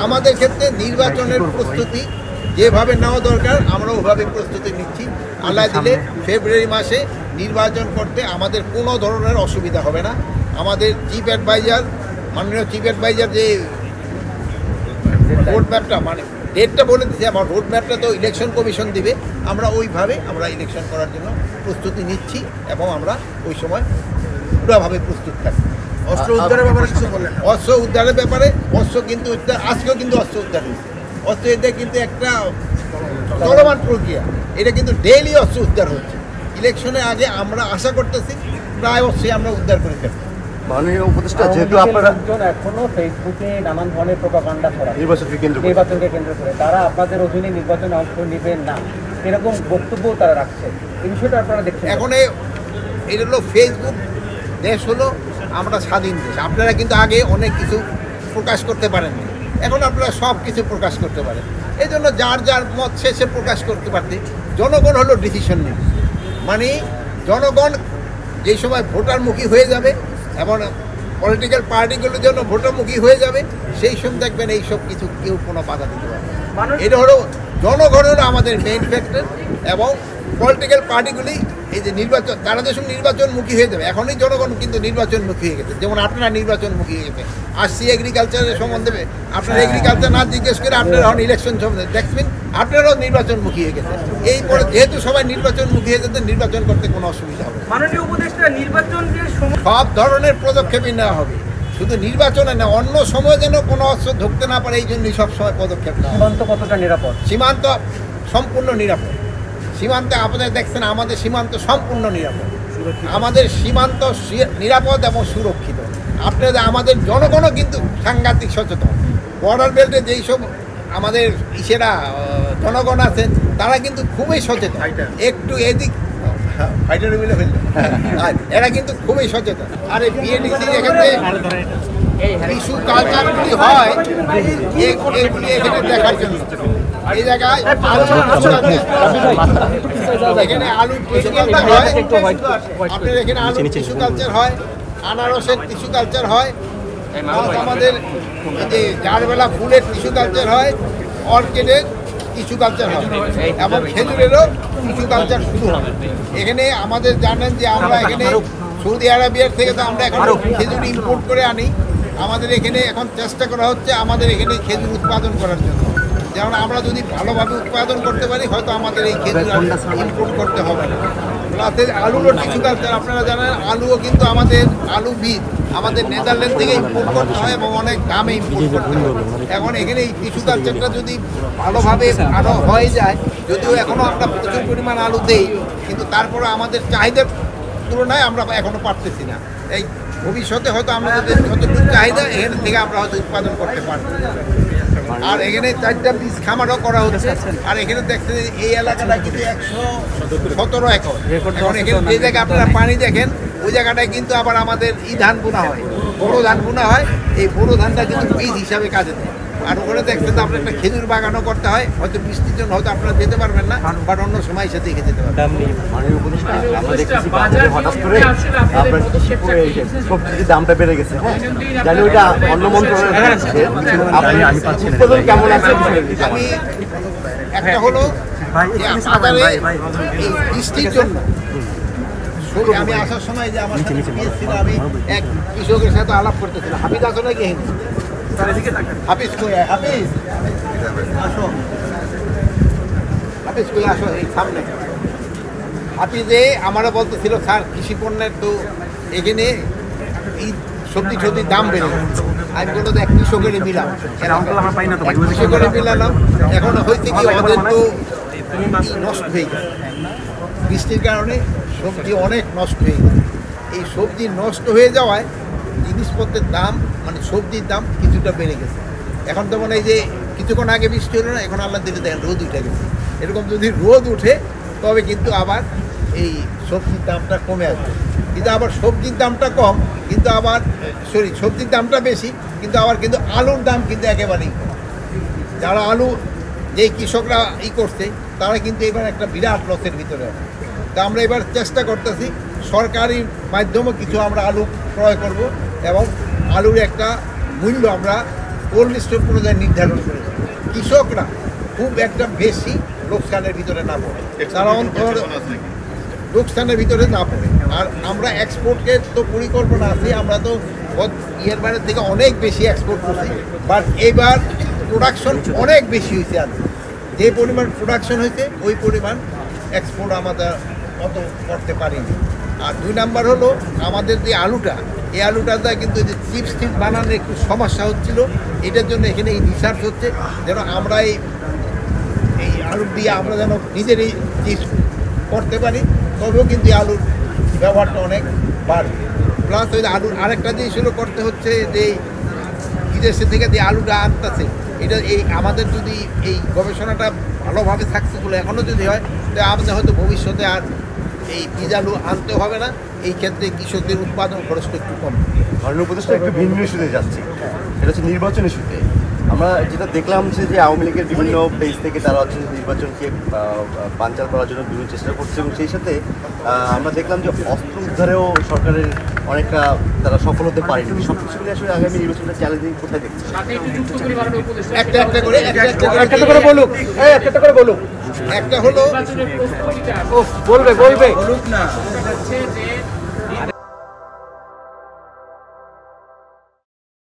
আমাদের ক্ষেত্রে নির্বাচনের প্রস্তুতি যেভাবে নেওয়া দরকার আমরা ওভাবে প্রস্তুতি নিচ্ছি। আল্লাহ দিলে ফেব্রুয়ারি মাসে নির্বাচন করতে আমাদের কোনো ধরনের অসুবিধা হবে না। আমাদের চিফ অ্যাডভাইজার, মাননীয় চিফ অ্যাডভাইজার যে রোড ম্যাপটা মানে ডেটটা বলে দিচ্ছে, আমার রোড ম্যাপটা তো ইলেকশন কমিশন দিবে, আমরা ওইভাবে আমরা ইলেকশন করার জন্য প্রস্তুতি নিচ্ছি এবং আমরা ওই সময় পুরোভাবে প্রস্তুত থাকি। অস্ত্র উদ্ধারের ব্যাপারে কিছু বললেন? অস্ত্র উদ্ধারের ব্যাপারে অস্ত্র কিন্তু আজকেও কিন্তু অস্ত্র উদ্ধার হয়েছে। অস্ত্র এটা কিন্তু একটা চলমান প্রক্রিয়া, এটা কিন্তু ডেইলি অস্ত্র উদ্ধার হচ্ছে। ইলেকশনের আগে আমরা আশা করতেছি প্রায় অস্ত্রই আমরা উদ্ধার করে ফেলব। মাননীয় উপদেষ্টা, যেহেতু আপনারা এখনো ফেসবুকে নানান ধরনের প্রোপাগান্ডা ছড়ায় নির্বাচনকে কেন্দ্র করে তারা আপনাদের অধীনে নির্বাচনে অংশ নেবেন না, এরকম বক্তব্য তারা রাখছে, এই বিষয়টা আপনারা দেখছেন? এখন এটা হলো ফেসবুক দেশ, হলো আমরা স্বাধীন দেশ। আপনারা কিন্তু আগে অনেক কিছু প্রকাশ করতে পারেননি, এখন আপনারা সব কিছু প্রকাশ করতে পারেন। এই জন্য যার যার মত শেষে প্রকাশ করতে পারতে জনগণ হলো ডিসিশন নেবে। মানে জনগণ যেই সময় ভোটারমুখী হয়ে যাবে এবং পলিটিক্যাল পার্টিগুলোর জন্য ভোটারমুখী হয়ে যাবে, সেই সময় দেখবেন এইসব কিছু কেউ কোনো বাধা দিতে পারবে। এটা হলো জনগণের আমাদের মেইন ফ্যাক্টর এবং পলিটিক্যাল পার্টিগুলি এই যে নির্বাচন, তারা যে সময় নির্বাচনমুখী হয়ে যাবে, এখনই জনগণ কিন্তু নির্বাচনমুখী হয়ে গেছে। যেমন আপনারা নির্বাচনমুখী হয়ে গেছে। আসছি এগ্রিকালচারের সম্বন্ধে, আপনারা এগ্রিকালচার না জিজ্ঞেস করে আপনারা এখন ইলেকশন সম্বন্ধে দেখবেন আপনারাও নির্বাচনমুখী হয়ে গেছে। এই পরে যেহেতু সবাই নির্বাচনমুখী হয়ে যেতে নির্বাচন করতে কোনো অসুবিধা হবে। মাননীয় উপদেষ্টা, নির্বাচনের সময় সব ধরনের পদক্ষেপই নেওয়া হবে, শুধু নির্বাচনে না, অন্য সময় যেন কোনো অস্ত্র ঢুকতে না পারে এই জন্যই সবসময় পদক্ষেপ নেওয়া। সীমান্ত কতটা নিরাপদ? সীমান্ত সম্পূর্ণ নিরাপদ। সীমান্তে আপনারা দেখছেন আমাদের সীমান্ত সম্পূর্ণ নিরাপদ। আমাদের সীমান্ত নিরাপদ এবং সুরক্ষিত। আপনাদের আমাদের জনগণও কিন্তু সাংঘাতিক সচেতন। বর্ডার বেল্টে যেই সব আমাদের জনগণ আছেন তারা কিন্তু খুবই সচেতন। একটু এদিক ফাইটার মিলে ফেলল, এরা কিন্তু খুবই সচেতন। আর এই বিএডিসি এখানে কিছু কালচারগুলি হয় এগুলি এখানে দেখার জন্য। এই জায়গায় এখানে আলুর টিস্যু কালচার হয়, আপনার এখানে আলুর টিস্যু কালচার হয়, আনারসের টিস্যু কালচার হয়, আমাদের যে জারবেলা ফুলের টিস্যু কালচার হয়, অর্কিডের টিস্যু কালচার হয় এবং খেজুরেরও টিস্যু কালচার শুরু হবে। এখানে আমাদের জানেন যে আমরা এখানে সৌদি আরবিয়ার থেকে তো আমরা এখন খেজুর ইম্পোর্ট করে আনি। আমাদের এখানে এখন চেষ্টা করা হচ্ছে আমাদের এখানে খেজুর উৎপাদন করার জন্য। যেমন আমরা যদি ভালোভাবে উৎপাদন করতে পারি হয়তো আমাদের এই খেজুর ইম্পোর্ট করতে হবে না। প্লাসে আলুরও টিস্যু কালচার, আপনারা জানেন আলুও কিন্তু আমাদের আলু বীজ আমাদের নেদারল্যান্ড থেকে ইম্পোর্ট করতে হয় এবং অনেক দামে ইম্পোর্ট করতে হয়। এখন এখানে এই টিস্যু কালচারটা যদি ভালোভাবে আরও হয়ে যায়, যদিও এখনও আমরা প্রচুর পরিমাণ আলু দেই, কিন্তু তারপরে আমাদের চাহিদার তুলনায় আমরা এখনও পারতেছি না। এই ভবিষ্যতে হয়তো আমাদের যতটুকু চাহিদা এখান থেকে আমরা হয়তো উৎপাদন করতে পারবো। আর এখানে 4টা বীজ খামারও করা হচ্ছে। আর এখানে দেখতে এই এলাকাটা কিন্তু 117 একর। এখন এখানে যে জায়গায় আপনারা পানি দেখেন ওই জায়গাটায় কিন্তু আবার আমাদের ধান বোনা হয়, বড় ধান বোনা হয়। এই বড় ধানটা কিন্তু বীজ হিসাবে কাজে দেয়। আর ওখানে দেখতে তো আপনার একটা খেজুর বাগানও করতে হয়, হয়তো বৃষ্টির জন্য হয়তো আপনারা যেতে পারবেন না, বাট অন্য সময় এসে দেখে যেতে পারবেন। হঠাৎ করে আপনার সবজির দামটা বেড়ে গেছে, হ্যাঁ জানি ওইটা অন্য মন্ত্রণালয় উৎপাদন কেমন আছে? আমি একটা হলো বাজারে এই বৃষ্টির জন্য আমি আসার সময় যে আমার আমি এক কৃষকের সাথে আলাপ করতেছিলাম। হাফিজ আসো নাকি? হাফিজ কই? হাফিজ আসো, হাফিজ কই আসো, এই সামনে। হাফিজে আমারও বলতেছিল স্যার কৃষি পণ্যের তো এখানে এই সবজির দাম বেড়ে যাচ্ছে। আমি বলতো এক কৃষকেরই মিলাম, কৃষকেরই মিলালাম। এখন হয়েছে কি ওদের তো নষ্ট হয়ে যায়, বৃষ্টির কারণে সবজি অনেক নষ্ট হয়ে যায়। এই সবজি নষ্ট হয়ে যাওয়ায় জিনিসপত্রের দাম মানে সবজির দাম কিছুটা বেড়ে গেছে। এখন তো মানে এই যে কিছুক্ষণ আগে বৃষ্টি হলো না, এখন আল্লাহ দিলে দেখেন রোদ উঠে গেছে। এরকম যদি রোদ উঠে তবে কিন্তু আবার এই সবজির দামটা কমে আসবে। কিন্তু আবার সবজির দামটা কম, কিন্তু আবার সবজির দামটা বেশি, কিন্তু আবার কিন্তু আলুর দাম কিন্তু একেবারেই কম। যারা আলু যেই কৃষকরা করছে তারা কিন্তু এবার একটা বিরাট লসের ভিতরে আছে। তা আমরা এবার চেষ্টা করতেছি সরকারি মাধ্যমে কিছু আমরা আলু ক্রয় করব এবং আলুর একটা মূল্য আমরা কোল্ড স্টোর পর্যায়ে নির্ধারণ করেছে। কৃষকরা খুব একটা বেশি লোকসানের ভিতরে না পড়ে, তারা অন্তর লোকসানের ভিতরে না পড়ে। আর আমরা এক্সপোর্টের তো পরিকল্পনা আছে, আমরা তো ইয়ের বাইরের থেকে অনেক বেশি এক্সপোর্ট করছি, বাট এবার প্রোডাকশন অনেক বেশি হয়েছে। আর যে পরিমাণ প্রোডাকশন হয়েছে ওই পরিমাণ এক্সপোর্ট আমাদের অত করতে পারিনি। আর 2 নাম্বার হলো আমাদের যে আলুটা, এই আলুটাতে কিন্তু যে চিপস টিপস বানানোর একটু সমস্যা হচ্ছিল, এটার জন্য এখানে এই রিসার্চ হচ্ছে যেন আমরা এই আলু দিয়ে আমরা যেন নিজেরই চিপস করতে পারি, তবেও কিন্তু এই আলুর ব্যবহারটা অনেক বাড়বে। প্লাস ওই আলুর আরেকটা জিনিস হলো করতে হচ্ছে যে বিদেশে থেকে যে আলুটা আনতেছে, এটা এই আমাদের যদি এই গবেষণাটা ভালোভাবে সাকসেসফুল এখনও যদি হয়, তাহলে আমাদের হয়তো ভবিষ্যতে আর এই বীজ আলু আনতে হবে না। এই ক্ষেত্রে কৃষকদের উৎপাদন খরচটা একটু কম। ধরনের উপদেশটা একটু ভিন্ন ইস্যুতে যাচ্ছে, সেটা হচ্ছে নির্বাচন ইস্যুতে। আমরা যেটা দেখলাম যে আওয়ামী লীগের বিভিন্ন পেজ থেকে তারা হচ্ছে নির্বাচনকে বানচাল করার জন্য বিভিন্ন চেষ্টা করছে, এবং সেই সাথে আমরা দেখলাম যে অস্ত্র উদ্ধারেও সরকারের অনেকটা তারা সফল হতে পারেনি। সব কিছু মিলে আসলে আগামী নির্বাচনটা চ্যালেঞ্জিং কোথায় দেখছে? একটা একটা করে বলুক, একটা করে বলুক। একটা হলো বলবে বলুক না। হচ্ছে যে